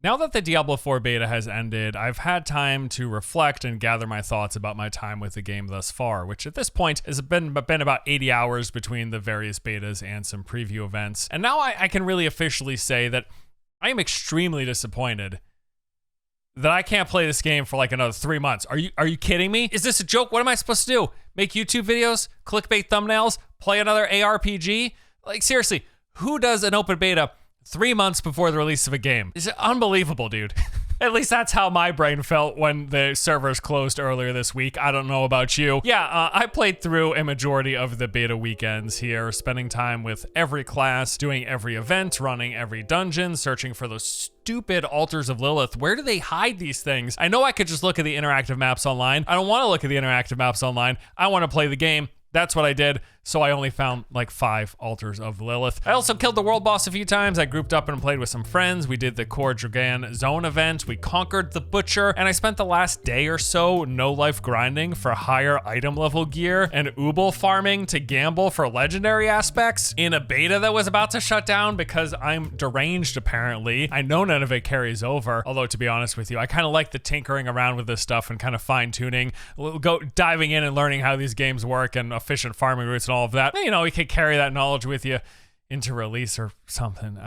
Now that the Diablo 4 beta has ended, I've had time to reflect and gather my thoughts about my time with the game thus far, which at this point has been about 80 hours between the various betas and some preview events. And now I can really officially say that I am extremely disappointed that I can't play this game for like another 3 months. Are you kidding me? Is this a joke? What am I supposed to do? Make YouTube videos? Clickbait thumbnails? Play another ARPG? Like, seriously, who does an open beta 3 months before the release of a game? It's unbelievable, dude. At least that's how my brain felt when the servers closed earlier this week. I don't know about you. Yeah, I played through a majority of the beta weekends here, spending time with every class, doing every event, running every dungeon, searching for those stupid altars of Lilith. Where do they hide these things? I know I could just look at the interactive maps online. I don't want to look at the interactive maps online. I want to play the game. That's what I did, so I only found like 5 altars of Lilith. I also killed the world boss a few times. I grouped up and played with some friends. We did the Core Dragan Zone event. We conquered the Butcher, and I spent the last day or so no-life grinding for higher item level gear and Ubel farming to gamble for legendary aspects in a beta that was about to shut down because I'm deranged, apparently. I know none of it carries over, although to be honest with you, I kind of like the tinkering around with this stuff and kind of fine-tuning, diving in and learning how these games work and efficient farming routes and all of that. You know, you could carry that knowledge with you into release or something.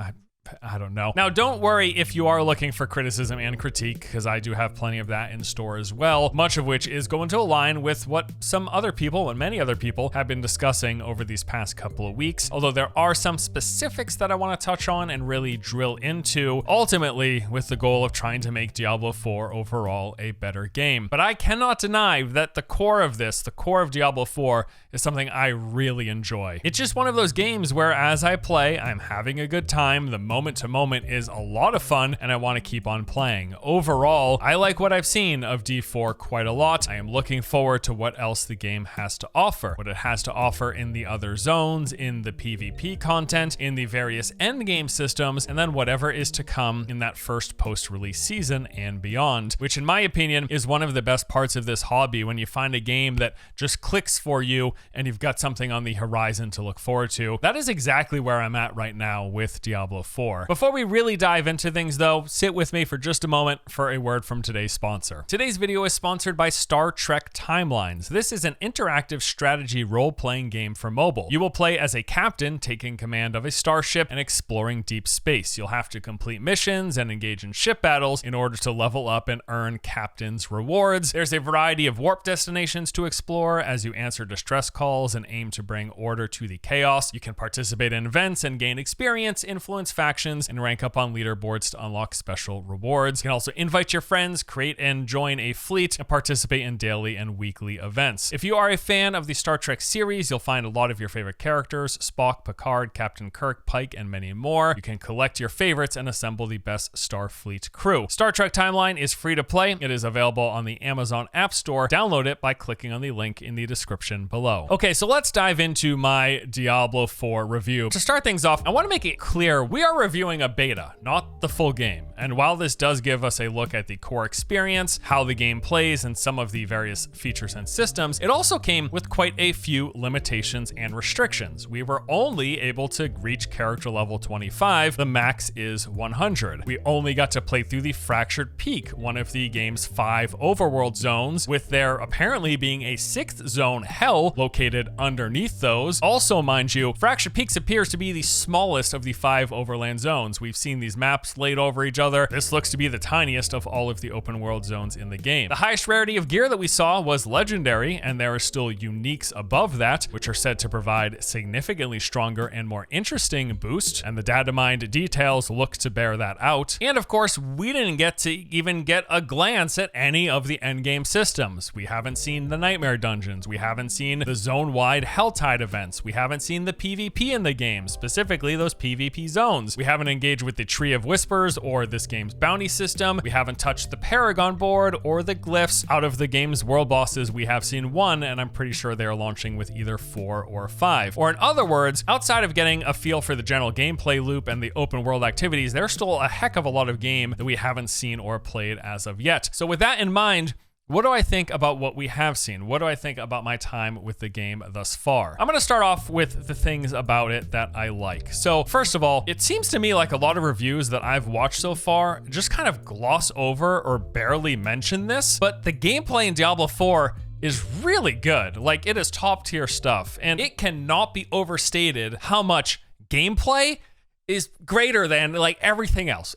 I don't know. Now, don't worry if you are looking for criticism and critique, because I do have plenty of that in store as well, much of which is going to align with what some other people and many other people have been discussing over these past couple of weeks, although there are some specifics that I want to touch on and really drill into, ultimately with the goal of trying to make Diablo 4 overall a better game. But I cannot deny that the core of this, the core of Diablo 4, is something I really enjoy. It's just one of those games where as I play, I'm having a good time, the moment to moment is a lot of fun, and I want to keep on playing. Overall, I like what I've seen of D4 quite a lot. I am looking forward to what else the game has to offer, what it has to offer in the other zones, in the PvP content, in the various endgame systems, and then whatever is to come in that first post-release season and beyond, which in my opinion is one of the best parts of this hobby, when you find a game that just clicks for you and you've got something on the horizon to look forward to. That is exactly where I'm at right now with Diablo 4. Before we really dive into things though, sit with me for just a moment for a word from today's sponsor. Today's video is sponsored by Star Trek Timelines. This is an interactive strategy role-playing game for mobile. You will play as a captain taking command of a starship and exploring deep space. You'll have to complete missions and engage in ship battles in order to level up and earn captain's rewards. There's a variety of warp destinations to explore as you answer distress calls and aim to bring order to the chaos. You can participate in events and gain experience, influence factions, and rank up on leaderboards to unlock special rewards. You can also invite your friends, create and join a fleet, and participate in daily and weekly events. If you are a fan of the Star Trek series, you'll find a lot of your favorite characters: Spock, Picard, Captain Kirk, Pike, and many more. You can collect your favorites and assemble the best Starfleet crew. Star Trek Timeline is free to play. It is available on the Amazon App Store. Download it by clicking on the link in the description below. Okay, so let's dive into my Diablo 4 review. To start things off, I want to make it clear we are reviewing a beta, not the full game. And while this does give us a look at the core experience, how the game plays, and some of the various features and systems, it also came with quite a few limitations and restrictions. We were only able to reach character level 25. The max is 100. We only got to play through the Fractured Peak, one of the game's 5 overworld zones, with there apparently being a 6th zone, Hell, located underneath those. Also, mind you, Fractured Peaks appears to be the smallest of the 5 overland zones. We've seen these maps laid over each other. This looks to be the tiniest of all of the open world zones in the game. The highest rarity of gear that we saw was legendary, and there are still uniques above that, which are said to provide significantly stronger and more interesting boost, and the data mined details look to bear that out. And of course, we didn't get to even get a glance at any of the endgame systems. We haven't seen the Nightmare Dungeons. We haven't seen the zone-wide Helltide events. We haven't seen the PvP in the game, specifically those PvP zones. We haven't engaged with the Tree of Whispers or this game's bounty system. We haven't touched the Paragon board or the glyphs. Out of the game's world bosses, we have seen 1, and I'm pretty sure they are launching with either 4 or 5. Or in other words, outside of getting a feel for the general gameplay loop and the open world activities, there's still a heck of a lot of game that we haven't seen or played as of yet. So with that in mind, What do I think about what we have seen? What do I think about my time with the game thus far? I'm gonna start off with the things about it that I like. So first of all, it seems to me like a lot of reviews that I've watched so far just kind of gloss over or barely mention this, but the gameplay in Diablo 4 is really good. Like, it is top tier stuff, and it cannot be overstated how much gameplay is greater than like everything else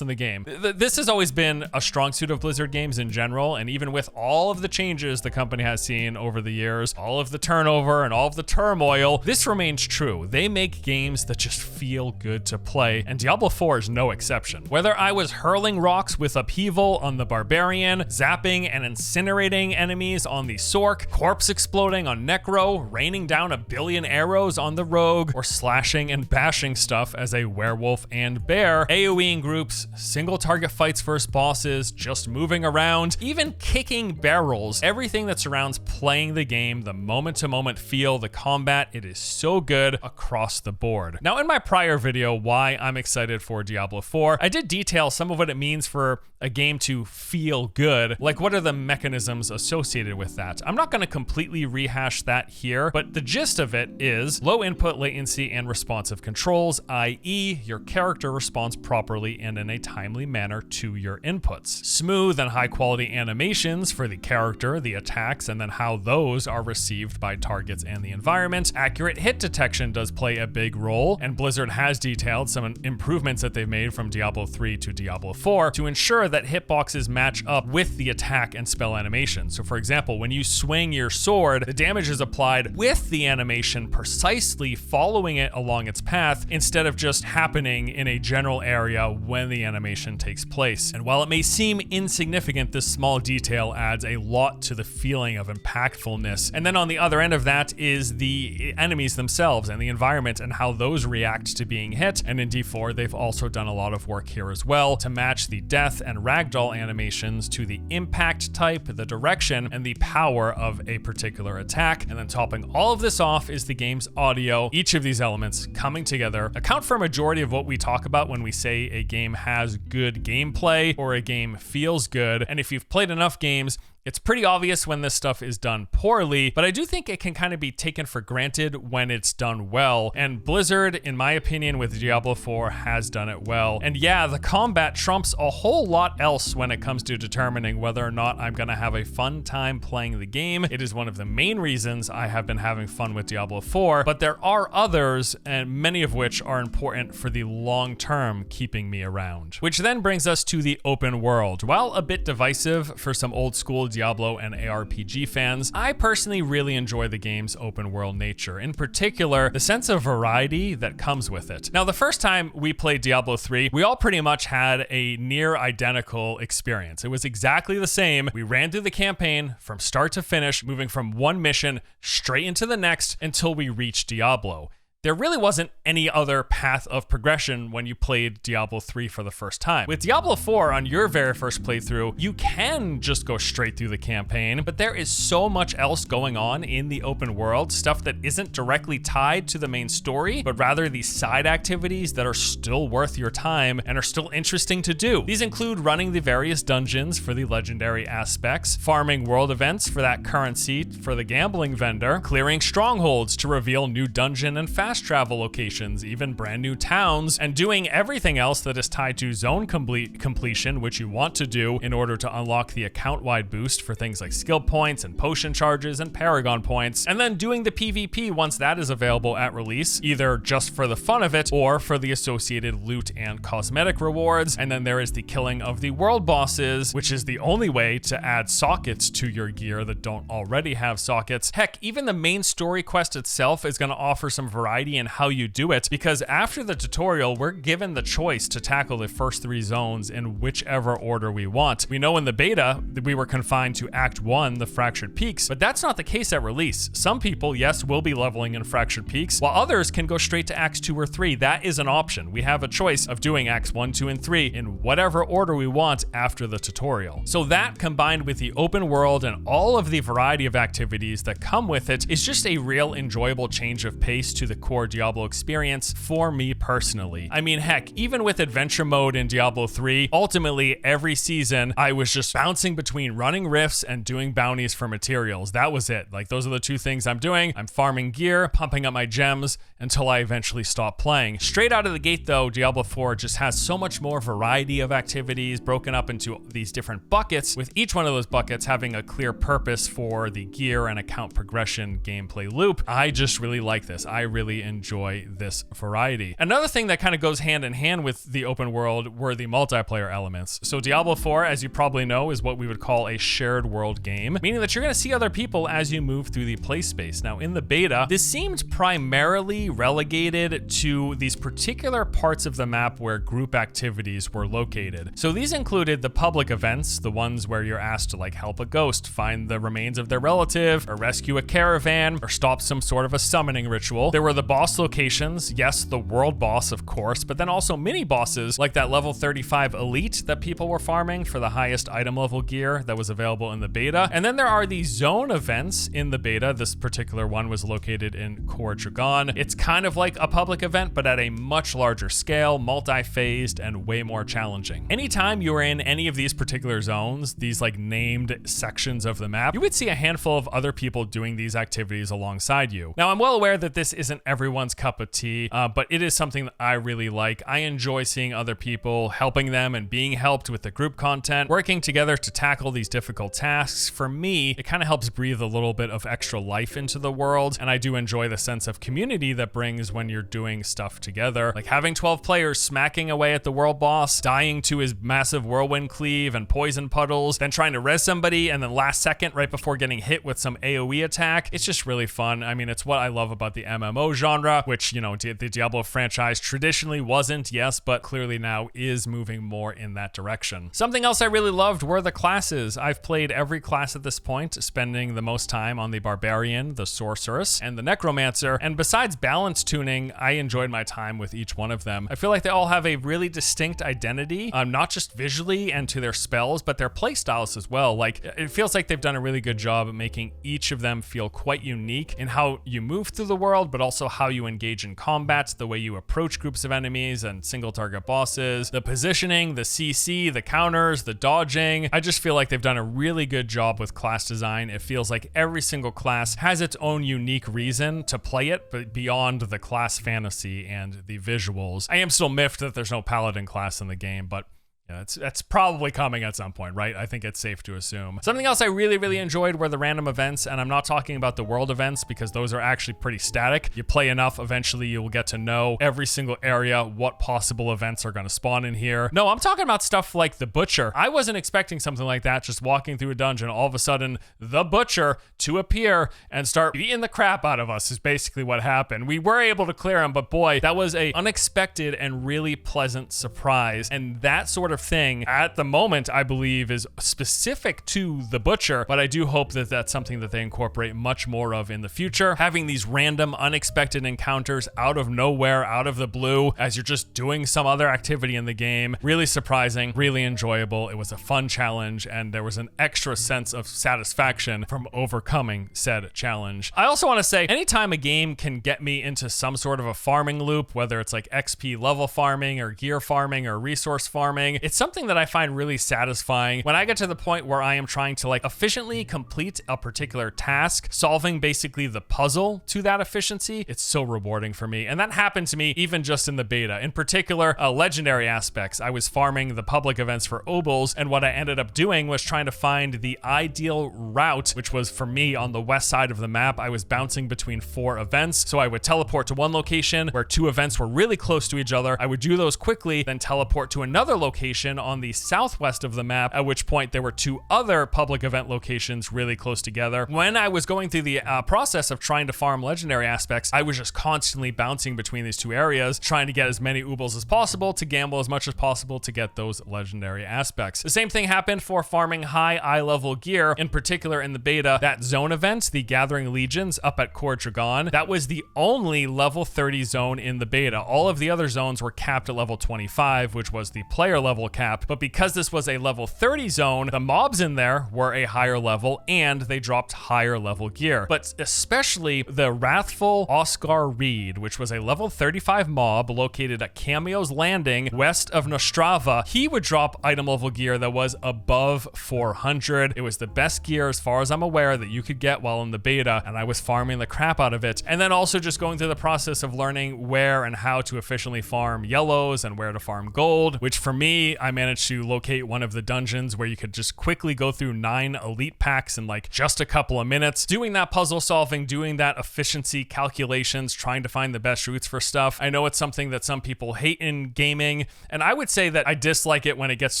in the game. This has always been a strong suit of Blizzard games in general, and even with all of the changes the company has seen over the years, all of the turnover and all of the turmoil, this remains true. They make games that just feel good to play, and Diablo 4 is no exception. Whether I was hurling rocks with upheaval on the Barbarian, zapping and incinerating enemies on the Sork, corpse exploding on Necro, raining down 1 billion arrows on the Rogue, or slashing and bashing stuff as a werewolf and bear, AoE groups, single target fights versus bosses, just moving around, even kicking barrels, everything that surrounds playing the game, the moment-to-moment feel, the combat, it is so good across the board. Now, in my prior video, why I'm excited for Diablo 4, I did detail some of what it means for a game to feel good, like what are the mechanisms associated with that. I'm not going to completely rehash that here, but the gist of it is low input latency and responsive controls, i.e. your character responds properly and in a timely manner to your inputs. Smooth and high quality animations for the character, the attacks, and then how those are received by targets and the environment. Accurate hit detection does play a big role, and Blizzard has detailed some improvements that they've made from Diablo 3 to Diablo 4 to ensure that hitboxes match up with the attack and spell animation. So for example, when you swing your sword, the damage is applied with the animation precisely following it along its path instead of just happening in a general area when the animation takes place. And while it may seem insignificant, this small detail adds a lot to the feeling of impactfulness. And then on the other end of that is the enemies themselves and the environment and how those react to being hit. And in D4, they've also done a lot of work here as well to match the death and ragdoll animations to the impact type, the direction, and the power of a particular attack. And then topping all of this off is the game's audio. Each of these elements coming together account for a majority of what we talk about when we say a game has good gameplay or a game feels good. And if you've played enough games, it's pretty obvious when this stuff is done poorly, but I do think it can kind of be taken for granted when it's done well. And Blizzard, in my opinion, with Diablo 4 has done it well. And yeah, the combat trumps a whole lot else when it comes to determining whether or not I'm gonna have a fun time playing the game. It is one of the main reasons I have been having fun with Diablo 4, but there are others, and many of which are important for the long term keeping me around. Which then brings us to the open world. While a bit divisive for some old school Diablo and ARPG fans, I personally really enjoy the game's open world nature, in particular, the sense of variety that comes with it. Now, the first time we played Diablo 3, we all pretty much had a near identical experience. It was exactly the same. We ran through the campaign from start to finish, moving from one mission straight into the next until we reached Diablo. There really wasn't any other path of progression when you played Diablo 3 for the first time. With Diablo 4 on your very first playthrough, you can just go straight through the campaign, but there is so much else going on in the open world, stuff that isn't directly tied to the main story, but rather the side activities that are still worth your time and are still interesting to do. These include running the various dungeons for the legendary aspects, farming world events for that currency for the gambling vendor, clearing strongholds to reveal new dungeon and fast travel locations, even brand new towns, and doing everything else that is tied to zone completion, which you want to do in order to unlock the account-wide boost for things like skill points and potion charges and paragon points, and then doing the PvP once that is available at release, either just for the fun of it or for the associated loot and cosmetic rewards. And then there is the killing of the world bosses, which is the only way to add sockets to your gear that don't already have sockets. Heck, even the main story quest itself is going to offer some variety in how you do it, because after the tutorial, we're given the choice to tackle the first 3 zones in whichever order we want. We know in the beta that we were confined to Act 1, the Fractured Peaks, but that's not the case at release. Some people, yes, will be leveling in Fractured Peaks, while others can go straight to Acts 2 or 3. That is an option. We have a choice of doing Acts 1, 2, and 3 in whatever order we want after the tutorial. So that, combined with the open world and all of the variety of activities that come with it, is just a real enjoyable change of pace to the hardcore Diablo experience for me personally. I mean, heck, even with adventure mode in Diablo 3, ultimately every season I was just bouncing between running rifts and doing bounties for materials. That was it. Like, those are the two things I'm doing. I'm farming gear, pumping up my gems until I eventually stop playing. Straight out of the gate though, Diablo 4 just has so much more variety of activities broken up into these different buckets, with each one of those buckets having a clear purpose for the gear and account progression gameplay loop. I just really like this. I really enjoy this variety. Another thing that kind of goes hand in hand with the open world were the multiplayer elements. So Diablo 4, as you probably know, is what we would call a shared world game, meaning that you're going to see other people as you move through the play space. Now in the beta, this seemed primarily relegated to these particular parts of the map where group activities were located. So these included the public events, the ones where you're asked to like help a ghost, find the remains of their relative, or rescue a caravan, or stop some sort of a summoning ritual. There were the boss locations, yes, the world boss of course, but then also mini bosses like that level 35 elite that people were farming for the highest item level gear that was available in the beta. And then there are the zone events in the beta. This particular one was located in Khor Dragon. It's kind of like a public event, but at a much larger scale, multi-phased, and way more challenging. Anytime you were in any of these particular zones, these like named sections of the map, you would see a handful of other people doing these activities alongside you. Now, I'm well aware that this isn't everyone's cup of tea, but it is something that I really like. I enjoy seeing other people, helping them and being helped with the group content, working together to tackle these difficult tasks. For me, it kind of helps breathe a little bit of extra life into the world, and I do enjoy the sense of community that brings when you're doing stuff together. Like having 12 players smacking away at the world boss, dying to his massive whirlwind cleave and poison puddles, then trying to res somebody, and then last second, right before getting hit with some AoE attack. It's just really fun. I mean, it's what I love about the MMO genre, which, you know, the Diablo franchise traditionally wasn't, yes, but clearly now is moving more in that direction. Something else I really loved were the classes. I've played every class at this point, spending the most time on the Barbarian, the Sorceress, and the Necromancer, and besides balance tuning, I enjoyed my time with each one of them. I feel like they all have a really distinct identity, not just visually and to their spells, but their playstyles as well. Like, it feels like they've done a really good job of making each of them feel quite unique in how you move through the world, but also how you engage in combat, the way you approach groups of enemies and single target bosses, the positioning, the CC, the counters, the dodging. I just feel like they've done a really good job with class design. It feels like every single class has its own unique reason to play it, but beyond the class fantasy and the visuals. I am still miffed that there's no paladin class in the game, but yeah, that's probably coming at some point, right? I think it's safe to assume. Something else I really enjoyed were the random events, and I'm not talking about the world events because those are actually pretty static. You play enough, eventually you'll get to know every single area, what possible events are going to spawn in here. No, I'm talking about stuff like the Butcher. I wasn't expecting something like that, just walking through a dungeon, all of a sudden, the Butcher to appear and start beating the crap out of us is basically what happened. We were able to clear him, but boy, that was a unexpected and really pleasant surprise, and that sort of thing at the moment I believe is specific to the Butcher, but I do hope that that's something that they incorporate much more of in the future. Having these random unexpected encounters out of nowhere, out of the blue, as you're just doing some other activity in the game, really surprising, really enjoyable. It was a fun challenge, and there was an extra sense of satisfaction from overcoming said challenge. I also want to say, anytime a game can get me into some sort of a farming loop, whether it's like XP level farming or gear farming or resource farming, it's something that I find really satisfying. When I get to the point where I am trying to like efficiently complete a particular task, solving basically the puzzle to that efficiency, it's so rewarding for me. And that happened to me even just in the beta. In particular, legendary aspects. I was farming the public events for Obols, and what I ended up doing was trying to find the ideal route, which was for me on the west side of the map. I was bouncing between 4 events, so I would teleport to one location where 2 events were really close to each other. I would do those quickly, then teleport to another location on the southwest of the map, at which point there were 2 other public event locations really close together. When I was going through the process of trying to farm legendary aspects, I was just constantly bouncing between these 2 areas, trying to get as many Obols as possible, to gamble as much as possible to get those legendary aspects. The same thing happened for farming high eye level gear, in particular in the beta. That zone event, the Gathering Legions up at Khor Dragon, that was the only level 30 zone in the beta. All of the other zones were capped at level 25, which was the player level level cap, but because this was a level 30 zone, the mobs in there were a higher level and they dropped higher level gear. But especially the Wrathful Oscar Reed, which was a level 35 mob located at Cameo's Landing west of Nostrava, he would drop item level gear that was above 400. It was the best gear as far as I'm aware that you could get while in the beta, and I was farming the crap out of it. And then also just going through the process of learning where and how to efficiently farm yellows and where to farm gold, which for me, I managed to locate one of the dungeons where you could just quickly go through 9 elite packs in like just a couple of minutes, doing that puzzle solving, doing that efficiency calculations, trying to find the best routes for stuff. I know it's something that some people hate in gaming, and I would say that I dislike it when it gets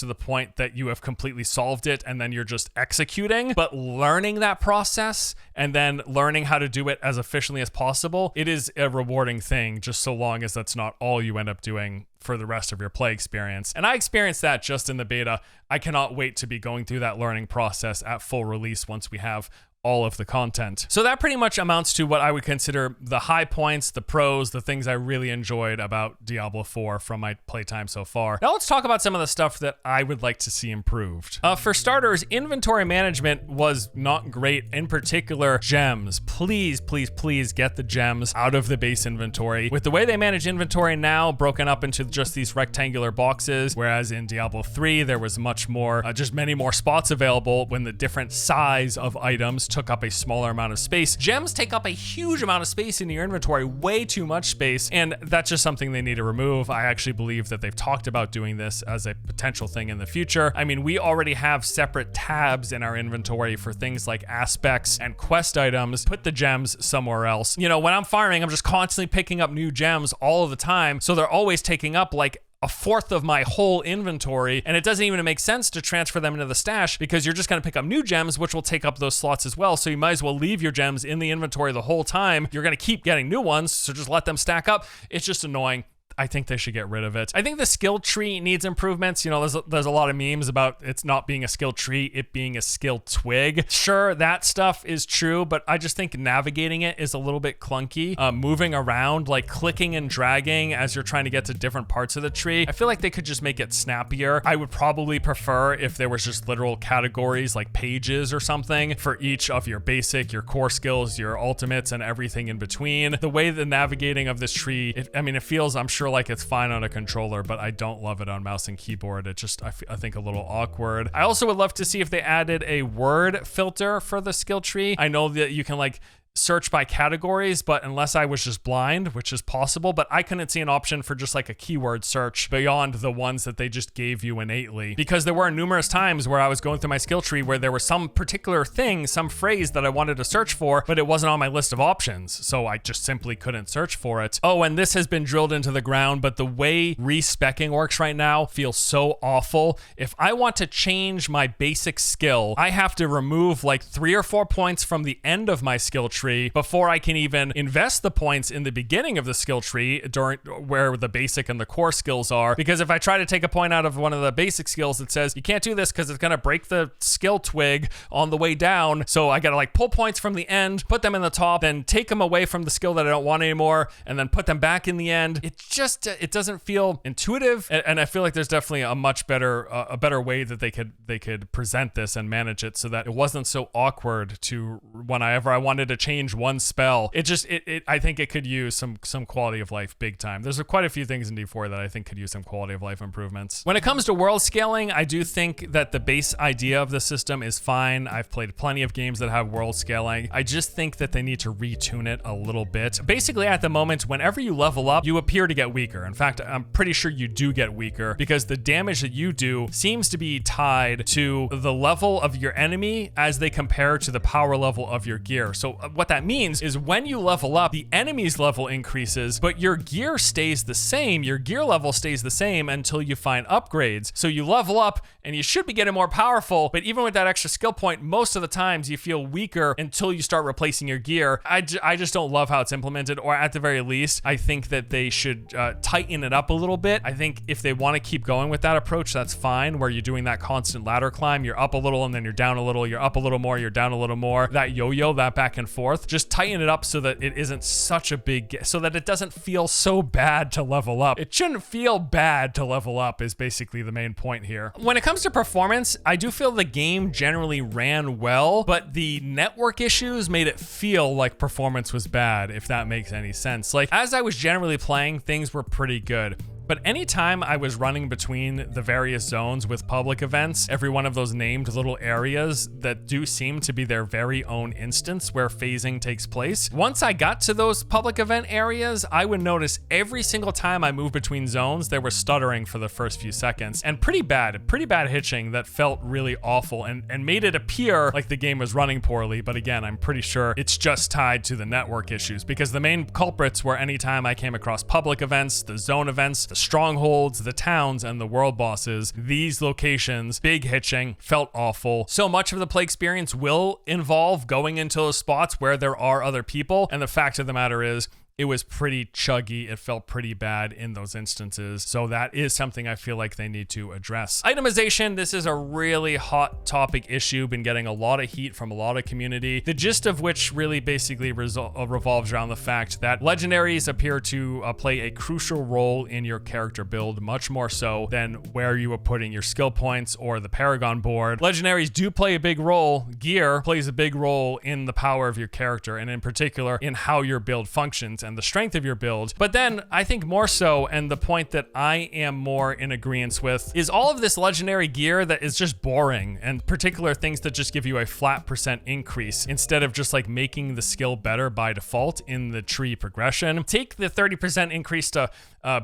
to the point that you have completely solved it and then you're just executing, but learning that process and then learning how to do it as efficiently as possible, it is a rewarding thing, just so long as that's not all you end up doing for the rest of your play experience. And I experienced that just in the beta. I cannot wait to be going through that learning process at full release once we have all of the content. So that pretty much amounts to what I would consider the high points, the pros, the things I really enjoyed about Diablo 4 from my playtime so far. Now let's talk about some of the stuff that I would like to see improved. For starters, inventory management was not great. In particular, gems. Please, please, please get the gems out of the base inventory. With the way they manage inventory now, broken up into just these rectangular boxes, whereas in Diablo 3, there was much more, just many more spots available when the different size of items took up a smaller amount of space. Gems take up a huge amount of space in your inventory, way too much space, and that's just something they need to remove. I actually believe that they've talked about doing this as a potential thing in the future. I mean, we already have separate tabs in our inventory for things like aspects and quest items. Put the gems somewhere else. You know, when I'm farming, I'm just constantly picking up new gems all of the time, so they're always taking up like a fourth of my whole inventory, and it doesn't even make sense to transfer them into the stash because you're just going to pick up new gems, which will take up those slots as well. So you might as well leave your gems in the inventory the whole time. You're going to keep getting new ones, so just let them stack up. It's just annoying. I think they should get rid of it. I think the skill tree needs improvements. You know, there's a lot of memes about it's not being a skill tree, it being a skill twig. Sure, that stuff is true, but I just think navigating it is a little bit clunky. Moving around, like clicking and dragging as you're trying to get to different parts of the tree. I feel like they could just make it snappier. I would probably prefer if there was just literal categories like pages or something for each of your basic, your core skills, your ultimates, and everything in between. The way the navigating of this tree, it feels, I'm sure, like it's fine on a controller, but I don't love it on mouse and keyboard. It just, I think a little awkward. I also would love to see if they added a word filter for the skill tree. I know that you can like search by categories, but unless I was just blind, which is possible, but I couldn't see an option for just like a keyword search beyond the ones that they just gave you innately. Because there were numerous times where I was going through my skill tree where there was some particular thing, some phrase that I wanted to search for, but it wasn't on my list of options. So I just simply couldn't search for it. Oh, and this has been drilled into the ground, but the way respecking works right now feels so awful. If I want to change my basic skill, I have to remove like 3 or 4 points from the end of my skill tree before I can even invest the points in the beginning of the skill tree during where the basic and the core skills are. Because if I try to take a point out of one of the basic skills, it says you can't do this because it's going to break the skill twig on the way down. So I got to like pull points from the end, put them in the top, then take them away from the skill that I don't want anymore, and then put them back in the end. It just, it doesn't feel intuitive. And I feel like there's definitely a much better, a better way that they could present this and manage it so that it wasn't so awkward to whenever I wanted to change one spell. I think it could use some quality of life big time. There's quite a few things in D4 that I think could use some quality of life improvements. When it comes to world scaling, I do think that the base idea of the system is fine. I've played plenty of games that have world scaling. I just think that they need to retune it a little bit. Basically, at the moment, whenever you level up, you appear to get weaker. In fact, I'm pretty sure you do get weaker because the damage that you do seems to be tied to the level of your enemy as they compare to the power level of your gear. So what that means is when you level up, the enemy's level increases, but your gear stays the same. Your gear level stays the same until you find upgrades. So you level up and you should be getting more powerful, but even with that extra skill point, most of the times you feel weaker until you start replacing your gear. I just don't love how it's implemented, or at the very least, I think that they should tighten it up a little bit. I think if they want to keep going with that approach, that's fine, where you're doing that constant ladder climb. You're up a little and then you're down a little, you're up a little more, you're down a little more. That yo-yo, that back and forth, forth. Just tighten it up so that it isn't such a big, so that it doesn't feel so bad to level up. It shouldn't feel bad to level up is basically the main point here. When it comes to performance, I do feel the game generally ran well, but the network issues made it feel like performance was bad, if that makes any sense. Like, as I was generally playing, things were pretty good. But anytime I was running between the various zones with public events, every one of those named little areas that do seem to be their very own instance where phasing takes place, once I got to those public event areas, I would notice every single time I moved between zones, there was stuttering for the first few seconds, and pretty bad hitching that felt really awful and made it appear like the game was running poorly. But again, I'm pretty sure it's just tied to the network issues, because the main culprits were anytime I came across public events, the zone events, the strongholds, the towns, and the world bosses. These locations, big hitching, felt awful. So much of the play experience will involve going into those spots where there are other people, and the fact of the matter is, it was pretty chuggy. It felt pretty bad in those instances. So that is something I feel like they need to address. Itemization, this is a really hot topic issue, been getting a lot of heat from a lot of community, the gist of which really basically revolves around the fact that legendaries appear to play a crucial role in your character build, much more so than where you are putting your skill points or the Paragon board. Legendaries do play a big role. Gear plays a big role in the power of your character, and in particular in how your build functions and the strength of your build. But then I think more so, and the point that I am more in agreement with, is all of this legendary gear that is just boring, and particular things that just give you a flat % increase instead of just like making the skill better by default in the tree progression. Take the 30% increase to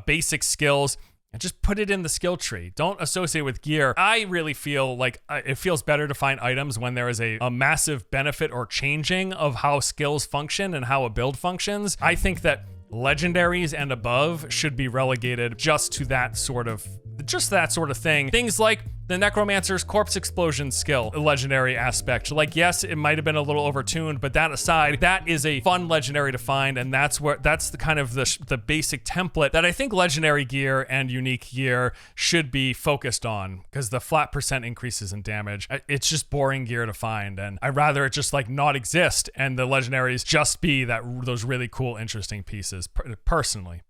basic skills and just put it in the skill tree. Don't associate with gear. I really feel like it feels better to find items when there is a massive benefit or changing of how skills function and how a build functions. I think that legendaries and above should be relegated just to that sort of thing. Things like the Necromancer's Corpse Explosion skill, a legendary aspect. Like, yes, it might have been a little overtuned, but that aside, that is a fun legendary to find, and that's the kind of the basic template that I think legendary gear and unique gear should be focused on, because the flat % increases in damage, it's just boring gear to find, and I'd rather it just like not exist and the legendaries just be those really cool, interesting pieces, personally.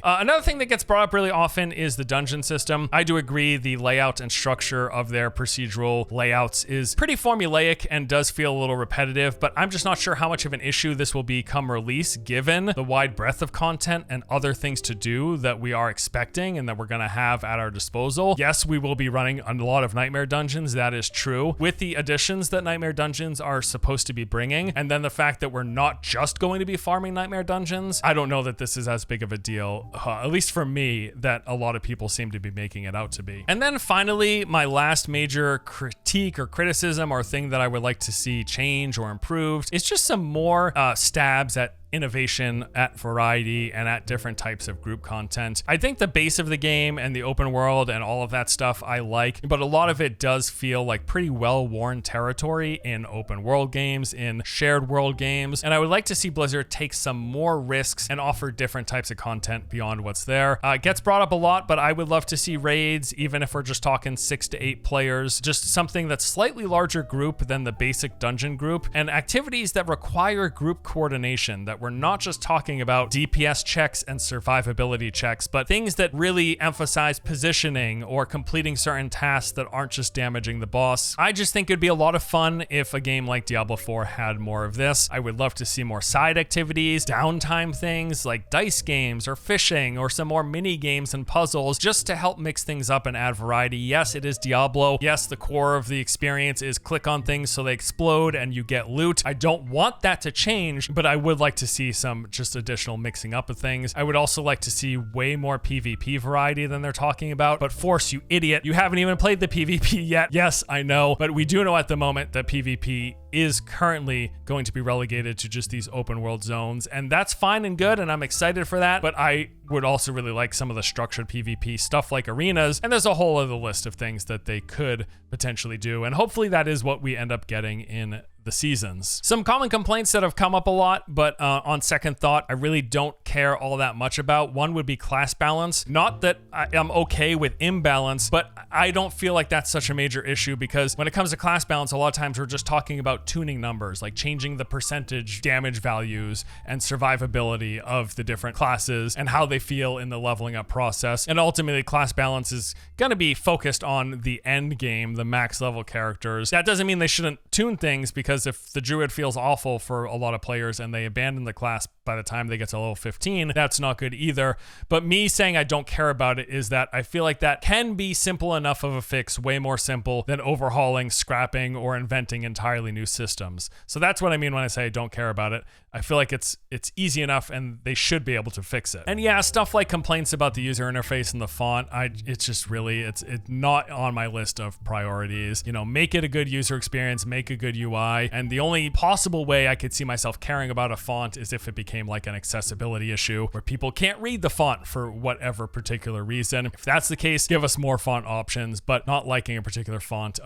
Another thing that gets brought up really often is the dungeon system. I do agree the layout and structure of their procedural layouts is pretty formulaic and does feel a little repetitive, but I'm just not sure how much of an issue this will be come release, given the wide breadth of content and other things to do that we are expecting and that we're going to have at our disposal. Yes, we will be running a lot of Nightmare Dungeons, that is true, with the additions that Nightmare Dungeons are supposed to be bringing, and then the fact that we're not just going to be farming Nightmare Dungeons. I don't know that this is as big of a deal, at least for me, that a lot of people seem to be making it out to be. And then finally, my last major critique or criticism or thing that I would like to see change or improved is just some more stabs at innovation, at variety, and at different types of group content. I think the base of the game and the open world and all of that stuff I like, but a lot of it does feel like pretty well-worn territory in open world games, in shared world games, and I would like to see Blizzard take some more risks and offer different types of content beyond what's there. It gets brought up a lot, but I would love to see raids, even if we're just talking 6 to 8 players, just something that's slightly larger group than the basic dungeon group, and activities that require group coordination, that we're not just talking about DPS checks and survivability checks, but things that really emphasize positioning or completing certain tasks that aren't just damaging the boss. I just think it'd be a lot of fun if a game like Diablo 4 had more of this. I would love to see more side activities, downtime things like dice games or fishing, or some more mini games and puzzles just to help mix things up and add variety. Yes, it is Diablo. Yes, the core of the experience is click on things so they explode and you get loot. I don't want that to change, but I would like to see some just additional mixing up of things. I would also like to see way more PvP variety than they're talking about. But Force, you idiot, you haven't even played the PvP yet. Yes, I know, but we do know at the moment that PvP is currently going to be relegated to just these open world zones, and that's fine and good, and I'm excited for that, but I would also really like some of the structured PvP stuff like arenas, and there's a whole other list of things that they could potentially do, and hopefully that is what we end up getting in the seasons. Some common complaints that have come up a lot, but on second thought, I really don't care all that much about. One would be class balance. Not that I'm okay with imbalance, but I don't feel like that's such a major issue, because when it comes to class balance, a lot of times we're just talking about tuning numbers, like changing the percentage damage values and survivability of the different classes and how they feel in the leveling up process. And ultimately, class balance is going to be focused on the end game, the max level characters. That doesn't mean they shouldn't tune things, because if the druid feels awful for a lot of players and they abandon the class by the time they get to level 15, that's not good either. But me saying I don't care about it is that I feel like that can be simple enough of a fix, way more simple than overhauling, scrapping, or inventing entirely new systems. So that's what I mean when I say I don't care about it. I feel like it's easy enough and they should be able to fix it. And yeah, stuff like complaints about the user interface and the font, it's just really, it's not on my list of priorities. You know, make it a good user experience, make a good UI. And the only possible way I could see myself caring about a font is if it became like an accessibility issue where people can't read the font for whatever particular reason. If that's the case, give us more font options, but not liking a particular font,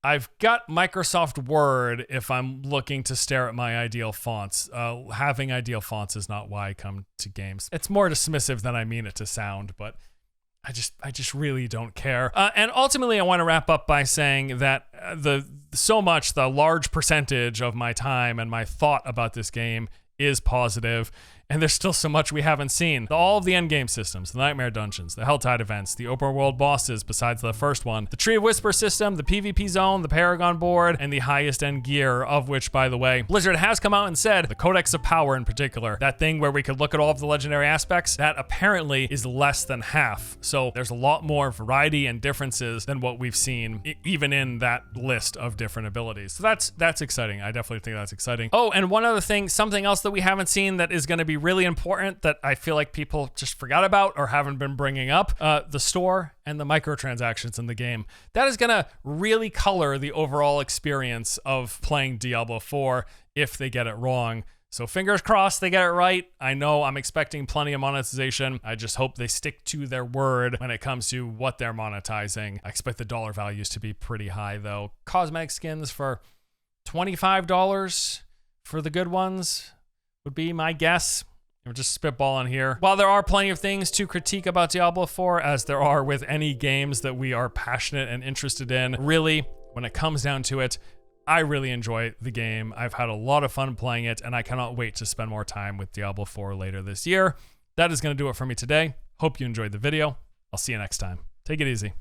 I've got Microsoft Word if I'm looking to stare at my ideal fonts. Having ideal fonts is not why I come to games. It's more dismissive than I mean it to sound, but I just really don't care. And ultimately, I want to wrap up by saying that the large percentage of my time and my thought about this game is positive, and there's still so much we haven't seen. All of the endgame systems, the Nightmare Dungeons, the Helltide events, the open world bosses besides the first one, the Tree of Whisper system, the PvP zone, the Paragon board, and the highest end gear, of which, by the way, Blizzard has come out and said, the Codex of Power in particular, that thing where we could look at all of the legendary aspects, that apparently is less than half. So there's a lot more variety and differences than what we've seen, even in that list of different abilities. So that's exciting. I definitely think that's exciting. Oh, and one other thing, something else that we haven't seen that is going to be really important that I feel like people just forgot about or haven't been bringing up, the store and the microtransactions in the game. That is going to really color the overall experience of playing Diablo 4 if they get it wrong. So fingers crossed they get it right. I know I'm expecting plenty of monetization. I just hope they stick to their word when it comes to what they're monetizing. I expect the dollar values to be pretty high though. Cosmetic skins for $25 for the good ones would be my guess. We're just spitballing here. While there are plenty of things to critique about Diablo 4, as there are with any games that we are passionate and interested in, really, when it comes down to it, I really enjoy the game. I've had a lot of fun playing it, and I cannot wait to spend more time with Diablo 4 later this year. That is going to do it for me today. Hope you enjoyed the video. I'll see you next time. Take it easy.